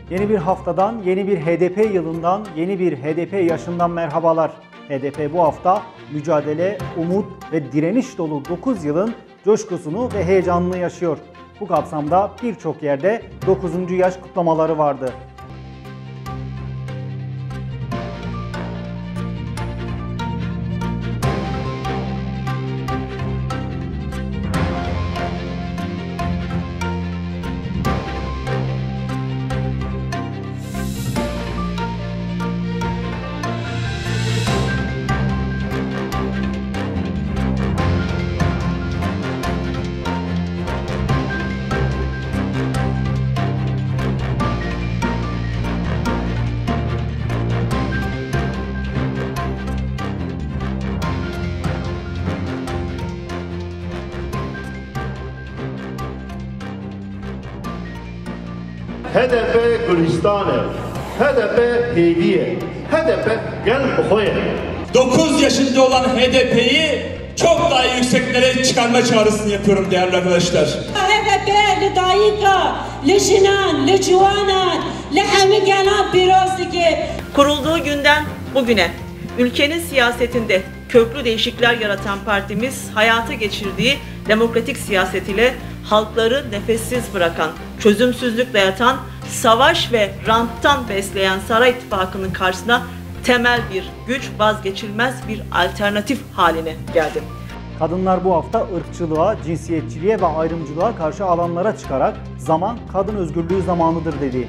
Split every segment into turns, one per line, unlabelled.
Yeni bir haftadan, yeni bir HDP yılından, yeni bir HDP yaşından merhabalar. HDP bu hafta mücadele, umut ve direniş dolu 9 yılın coşkusunu ve heyecanını yaşıyor. Bu kapsamda birçok yerde 9. yaş kutlamaları vardı.
HDP Gülistan'ı, HDP Heydiye, HDP gel Buhoye.
9 yaşında olan HDP'yi çok daha yükseklere çıkarma çağrısını yapıyorum değerli arkadaşlar.
HDP lidayika, lijinan, lijuanan, lihamiganan pirozligi.
Kurulduğu günden bugüne ülkenin siyasetinde köklü değişiklikler yaratan partimiz hayata geçirdiği demokratik siyaset ile halkları nefessiz bırakan, çözümsüzlükle yatan, savaş ve ranttan besleyen Saray İttifakı'nın karşısına temel bir güç, vazgeçilmez bir alternatif haline geldi.
Kadınlar bu hafta ırkçılığa, cinsiyetçiliğe ve ayrımcılığa karşı alanlara çıkarak zaman kadın özgürlüğü zamanıdır dedi.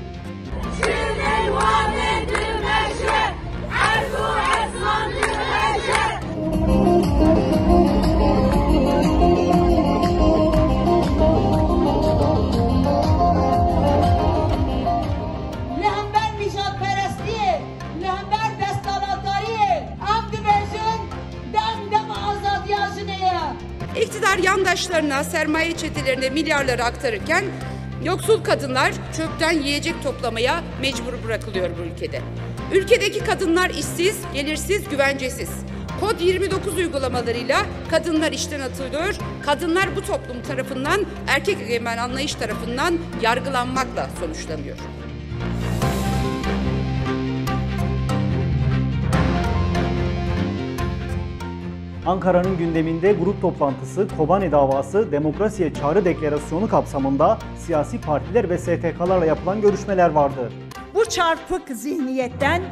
İktidar yandaşlarına, sermaye çetelerine milyarları aktarırken yoksul kadınlar çöpten yiyecek toplamaya mecbur bırakılıyor bu ülkede. Ülkedeki kadınlar işsiz, gelirsiz, güvencesiz. Kod 29 uygulamalarıyla kadınlar işten atılıyor. Kadınlar bu toplum tarafından, erkek egemen anlayış tarafından yargılanmakla sonuçlanıyor.
Ankara'nın gündeminde grup toplantısı, Kobani davası, demokrasiye çağrı deklarasyonu kapsamında siyasi partiler ve STK'larla yapılan görüşmeler vardı.
Bu çarpık zihniyetten,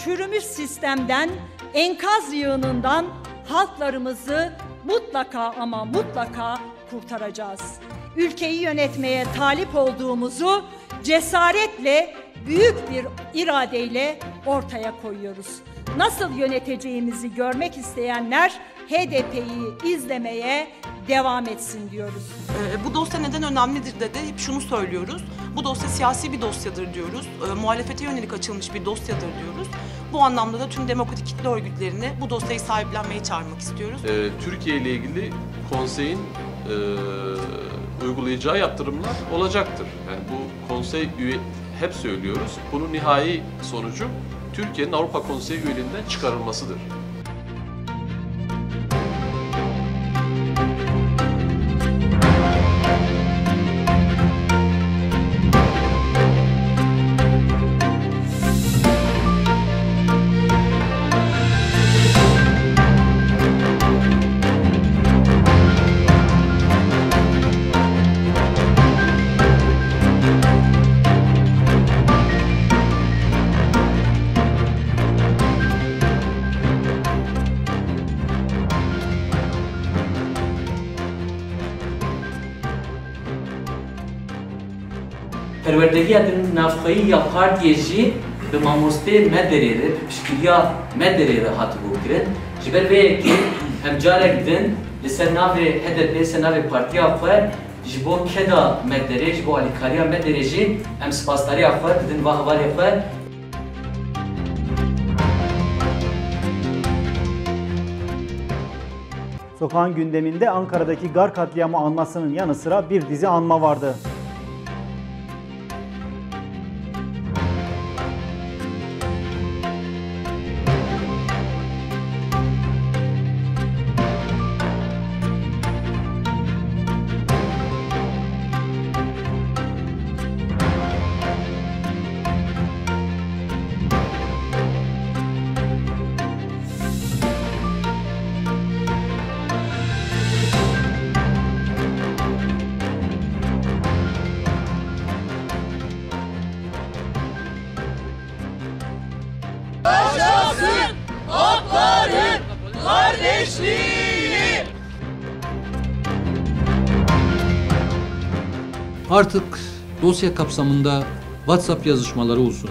çürümüş sistemden, enkaz yığınından halklarımızı mutlaka ama mutlaka kurtaracağız. Ülkeyi yönetmeye talip olduğumuzu cesaretle, büyük bir iradeyle ortaya koyuyoruz. Nasıl yöneteceğimizi görmek isteyenler HDP'yi izlemeye devam etsin diyoruz.
Bu dosya neden önemlidir de hep şunu söylüyoruz. Bu dosya siyasi bir dosyadır diyoruz. Muhalefete yönelik açılmış bir dosyadır diyoruz. Bu anlamda da tüm demokratik kitle örgütlerini bu dosyayı sahiplenmeye çağırmak istiyoruz.
Türkiye ile ilgili konseyin uygulayacağı yaptırımlar olacaktır. Yani bu konsey hep söylüyoruz. Bunun nihai sonucu Türkiye'nin Avrupa Konseyi üyeliğinden çıkarılmasıdır.
پروردگی در نفخایی یا پارتیه جی به ماموسته مدريره بشكليا مدريره هاتو بكرن جبر بيكي هم جارك دن لسر ناوي HDP لسر ناوي پارتيا خو جبو كدا مدري جبو اليكاريا مدري جي هم سپاسداري خو دن واهواري خو.
Sokağın gündeminde Ankara'daki Gar katliamı anmasının yanı sıra bir dizi anma vardı.
Artık dosya kapsamında WhatsApp yazışmaları olsun,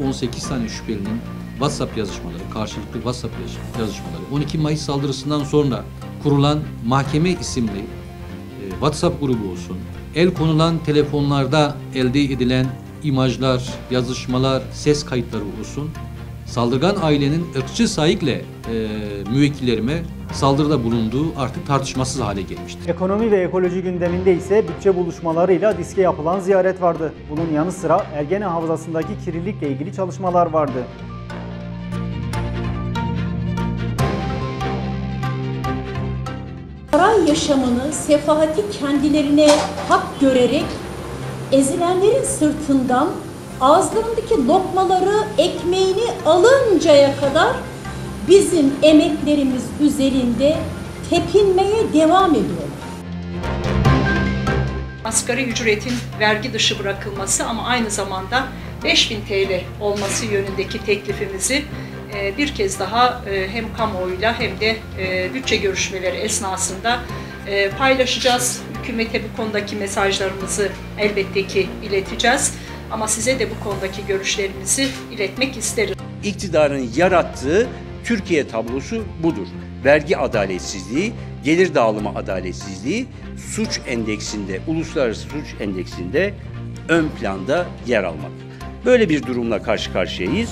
18 tane şüphelinin WhatsApp yazışmaları, karşılıklı WhatsApp yazışmaları, 12 Mayıs saldırısından sonra kurulan Mahkeme isimli WhatsApp grubu olsun, el konulan telefonlarda elde edilen imajlar, yazışmalar, ses kayıtları olsun, saldırgan ailenin ırkçı sahikle müvekkillerime saldırıda bulunduğu artık tartışmasız hale gelmiştir.
Ekonomi ve ekoloji gündeminde ise bütçe buluşmalarıyla diske yapılan ziyaret vardı. Bunun yanı sıra Ergene Havzası'ndaki kirlilikle ilgili çalışmalar vardı.
Saray yaşamını, sefahati kendilerine hak görerek ezilenlerin sırtından ağızlarındaki lokmaları, ekmeğini alıncaya kadar bizim emeklerimiz üzerinde tepinmeye devam ediyor.
Asgari ücretin vergi dışı bırakılması ama aynı zamanda 5.000 TL olması yönündeki teklifimizi bir kez daha hem kamuoyuyla hem de bütçe görüşmeleri esnasında paylaşacağız. Hükümete bu konudaki mesajlarımızı elbette ki ileteceğiz. Ama size de bu konudaki görüşlerimizi iletmek isteriz.
İktidarın yarattığı Türkiye tablosu budur. Vergi adaletsizliği, gelir dağılımı adaletsizliği, suç endeksinde, uluslararası suç endeksinde ön planda yer almak. Böyle bir durumla karşı karşıyayız.